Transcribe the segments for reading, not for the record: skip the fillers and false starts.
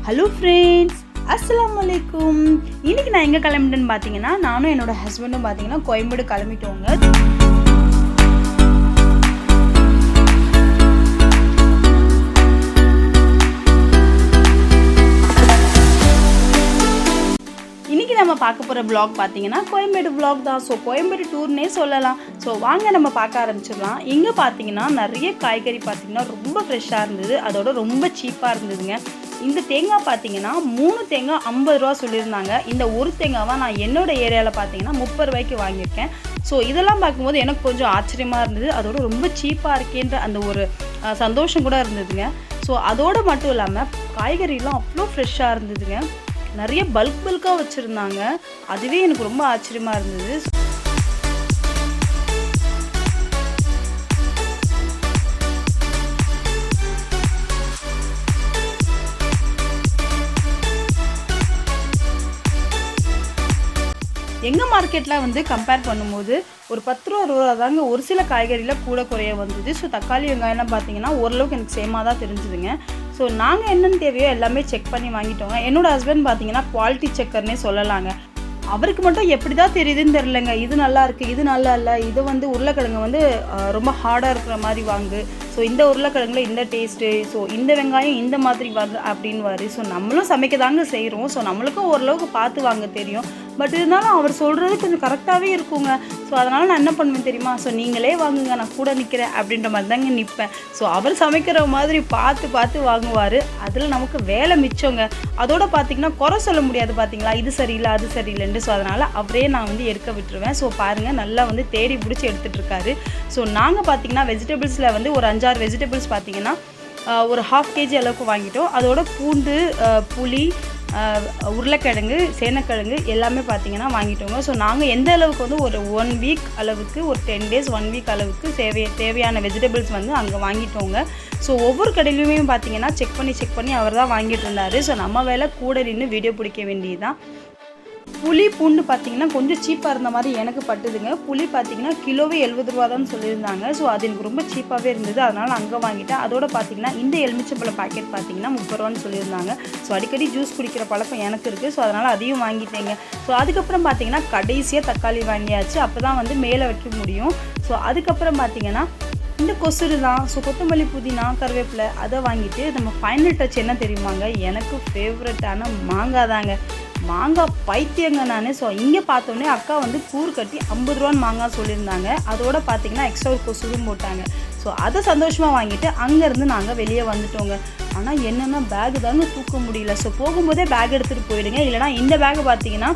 Hello friends, அஸ்ஸலாமு அலைக்கும். இன்றைக்கி நான் எங்கே கிளம்பிட்டேன்னு பார்த்தீங்கன்னா, நானும் என்னோடய ஹஸ்பண்டும் பார்த்தீங்கன்னா கோயம்பேடு கிளம்பிட்டோங்க. இன்றைக்கி நம்ம பார்க்க போகிற vlog பார்த்தீங்கன்னா கோயம்பேடு vlog தான். ஸோ கோயம்பேடு டூர்னே சொல்லலாம். ஸோ வாங்க நம்ம பார்க்க ஆரம்பிச்சிடலாம். இங்கே பார்த்தீங்கன்னா நிறைய காய்கறி பார்த்தீங்கன்னா ரொம்ப ஃப்ரெஷ்ஷாக இருந்தது, அதோட ரொம்ப சீப்பாக இருந்ததுங்க. இந்த தேங்காய் பார்த்தீங்கன்னா 3 தேங்காய் 50 ரூபா சொல்லியிருந்தாங்க. இந்த ஒரு தேங்காவை நான் என்னோடய ஏரியாவில் பார்த்தீங்கன்னா 30 ரூபாய்க்கு வாங்கியிருக்கேன். ஸோ இதெல்லாம் பார்க்கும்போது எனக்கு கொஞ்சம் ஆச்சரியமாக இருந்தது, அதோட ரொம்ப சீப்பாக இருக்கேன்ற அந்த ஒரு சந்தோஷம் கூட இருந்ததுங்க. ஸோ அதோடு மட்டும் இல்லாமல் காய்கறிலாம் அவ்வளோ ஃப்ரெஷ்ஷாக இருந்ததுங்க. நிறைய பல்காக வச்சுருந்தாங்க, அதுவே எனக்கு ரொம்ப ஆச்சரியமாக இருந்தது. எங்கள் மார்க்கெட்டில் வந்து கம்பேர் பண்ணும்போது ஒரு 10 ரூபா 20 ரூபா தாங்க ஒரு சில காய்கறியில் கூட குறைய வந்தது. ஸோ தக்காளி வெங்காயம்லாம் பார்த்தீங்கன்னா ஓரளவுக்கு எனக்கு சேமாக தான் தெரிஞ்சுதுங்க. ஸோ நாங்கள் என்னென்னு தேவையோ எல்லாமே செக் பண்ணி வாங்கிட்டோங்க. என்னோடய ஹஸ்பண்ட் பார்த்தீங்கன்னா குவாலிட்டி செக்கர்னே சொல்லலாங்க. அவருக்கு மட்டும் எப்படி தான் தெரியுதுன்னு தெரிலங்க. இது நல்லா இருக்குது, இது நல்லா இல்லை, இது வந்து உருளைக்கிழங்கு வந்து ரொம்ப ஹார்டாக இருக்கிற மாதிரி வாங்கு, ஸோ இந்த உருளைக்கிழங்குல இந்த டேஸ்ட்டு, ஸோ இந்த வெங்காயம் இந்த மாதிரி வாங்க அப்படின்வாரு. ஸோ நம்மளும் சமைக்க தாங்க செய்கிறோம், ஸோ நம்மளுக்கும் ஓரளவுக்கு பார்த்து வாங்க தெரியும். பட் இருந்தாலும் அவர் சொல்கிறது கொஞ்சம் கரெக்டாகவே இருக்குங்க. ஸோ அதனால் நான் என்ன பண்ணுவேன் தெரியுமா, ஸோ நீங்களே வாங்குங்க, நான் கூட நிற்கிறேன் அப்படின்ற மாதிரி தாங்க நிற்பேன். ஸோ அவர் சமைக்கிற மாதிரி பார்த்து வாங்குவார். அதில் நமக்கு வேலை மிச்சங்க. அதோடு பார்த்திங்கன்னா குறை சொல்ல முடியாது பார்த்தீங்களா, இது சரியில்லை அது சரியில்லைன்னு. ஸோ அதனால் அவரே நான் வந்து எடுக்க விட்டுருவேன். ஸோ பாருங்கள், நல்லா வந்து தேடி பிடிச்சி எடுத்துகிட்ருக்காரு. ஸோ நாங்கள் பார்த்திங்கன்னா வெஜிடபிள்ஸில் வந்து ஒரு 5-6 வெஜிடபிள்ஸ் பார்த்திங்கன்னா ஒரு 1/2 kg அளவுக்கு வாங்கிட்டோம். அதோட பூண்டு, புளி, உருளைக்கிழங்கு, சேனக்கிழங்கு எல்லாமே பார்த்திங்கன்னா வாங்கிட்டோங்க. ஸோ நாங்கள் எந்த அளவுக்கு வந்து ஒரு 1 வீக் அளவுக்கு, ஒரு 10 days 1 வீக் அளவுக்கு தேவையான வெஜிடபிள்ஸ் வந்து அங்கே வாங்கிட்டோங்க. ஸோ ஒவ்வொரு கடையிலுமே பார்த்திங்கன்னா செக் பண்ணி அவர் தான் வாங்கிட்டு இருந்தார். ஸோ நம்ம வேலை கூட நின்று வீடியோ பிடிக்க வேண்டியது தான். புளி பூண்டு பார்த்திங்கன்னா கொஞ்சம் சீப்பாக இருந்த மாதிரி எனக்கு பட்டுதுங்க. புளி பார்த்திங்கன்னா கிலோவே 70 ரூபா தான் சொல்லியிருந்தாங்க. ஸோ அது எனக்கு ரொம்ப சீப்பாகவே இருந்தது, அதனால் அங்கே வாங்கிட்டேன். அதோடு பார்த்திங்கன்னா இந்த எலுமிச்சம்பழம் பாக்கெட் பார்த்திங்கன்னா 30 ரூபான்னு சொல்லியிருந்தாங்க. ஸோ அடிக்கடி ஜூஸ் குடிக்கிற பழக்கம் எனக்கு இருக்குது, ஸோ அதனால் அதையும் வாங்கிட்டேங்க. ஸோ அதுக்கப்புறம் பார்த்திங்கன்னா கடைசியாக தக்காளி வாங்கியாச்சு, அப்போ தான் வந்து மேலே வைக்க முடியும். ஸோ அதுக்கப்புறம் பார்த்திங்கன்னா இந்த கொசுறு தான். ஸோ கொத்தமல்லி, புதினா, கருவேப்பிலை அதை வாங்கிட்டு நம்ம ஃபைனல் டச் என்ன தெரியுமாங்க, எனக்கு ஃபேவரட்டான மாங்காய் தாங்க. மாங்காய் பைத்தியங்க நான். ஸோ இங்கே பார்த்தோன்னே அக்கா வந்து கூறு கட்டி 50 ரூபான்னு மாங்காய் சொல்லியிருந்தாங்க. அதோடு பார்த்திங்கன்னா எக்ஸ்ட்ரா ஒரு கொசுரும் போட்டாங்க. ஸோ அதை சந்தோஷமாக வாங்கிட்டு அங்கேருந்து நாங்கள் வெளியே வந்துட்டோங்க. ஆனால் என்னென்னா பேகு தாங்க தூக்க முடியல. ஸோ போகும்போதே பேக் எடுத்துகிட்டு போயிடுங்க, இல்லைனா இந்த பேகு பார்த்திங்கன்னா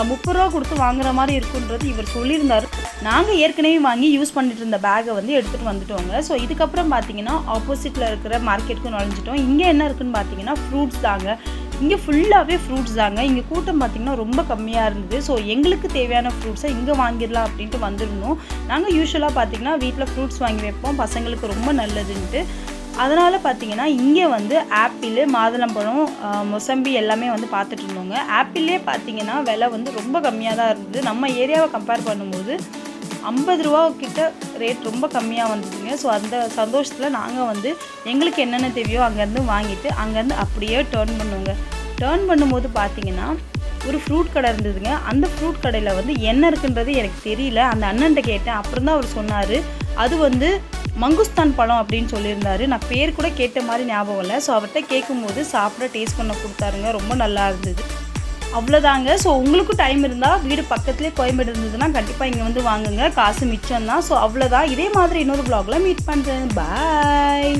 30 ரூபா கொடுத்து வாங்குற மாதிரி இருக்குன்றது இவர் சொல்லியிருந்தார். நாங்கள் ஏற்கனவே வாங்கி யூஸ் பண்ணிட்டு இருந்த பேக்கை வந்து எடுத்துகிட்டு வந்துட்டோங்க. ஸோ இதுக்கப்புறம் பார்த்திங்கன்னா ஆப்போசிட்டில் இருக்கிற மார்க்கெட்டுக்கு நுழைஞ்சிட்டோம். இங்கே என்ன இருக்குதுன்னு பார்த்திங்கன்னா ஃப்ரூட்ஸ் தாங்க. இங்கே ஃபுல்லாகவே ஃப்ரூட்ஸ் தாங்க. இங்கே கூட்டம் பார்த்திங்கன்னா ரொம்ப கம்மியாக இருந்தது. ஸோ எங்களுக்கு தேவையான ஃப்ரூட்ஸை இங்கே வாங்கிடலாம் அப்படின்ட்டு வந்துருந்தோம். நாங்கள் யூஸ்வலாக பார்த்திங்கன்னா வீட்டில் ஃப்ரூட்ஸ் வாங்கி வைப்போம், பசங்களுக்கு ரொம்ப நல்லதுன்ட்டு. அதனால் பார்த்திங்கன்னா இங்கே வந்து ஆப்பிள், மாதுளம்பழம், மொசம்பி எல்லாமே வந்து பார்த்துட்டு இருந்தோங்க. ஆப்பிளே பார்த்திங்கன்னா விலை வந்து ரொம்ப கம்மியாக தான் இருந்தது. நம்ம ஏரியாவை கம்பேர் பண்ணும்போது 50 ரூபா கிட்ட ரேட் ரொம்ப கம்மியாக வந்ததுங்க. ஸோ அந்த சந்தோஷத்தில் நாங்கள் வந்து எங்களுக்கு என்னென்ன தேவையோ அங்கேருந்து வாங்கிட்டு அங்கேருந்து அப்படியே டேர்ன் பண்ணுவோங்க. டேர்ன் பண்ணும்போது பார்த்திங்கன்னா ஒரு ஃப்ரூட் கடை இருந்ததுங்க. அந்த ஃப்ரூட் கடையில் வந்து என்ன இருக்குன்றது எனக்கு தெரியல. அந்த அண்ணன்ட்ட கேட்டேன், அப்புறம் தான் அவர் சொன்னார் அது வந்து மங்குஸ்தான் பழம் அப்படின்னு சொல்லியிருந்தாரு. நான் பேர் கூட கேட்ட மாதிரி ஞாபகம் இல்லை. ஸோ அவர்கிட்ட கேட்கும்போது சாப்பிட டேஸ்ட் பண்ண கொடுத்தாருங்க, ரொம்ப நல்லா இருந்தது. அவ்வளோதாங்க. ஸோ உங்களுக்கும் டைம் இருந்தால் வீடு பக்கத்துலேயே கோயம்பேடு இருந்ததுன்னா கண்டிப்பாக இங்கே வந்து வாங்குங்க, காசு மிச்சம் தான். ஸோ அவ்வளோதான். இதே மாதிரி இன்னொரு vlogல மீட் பண்ணுறேன். பாய்.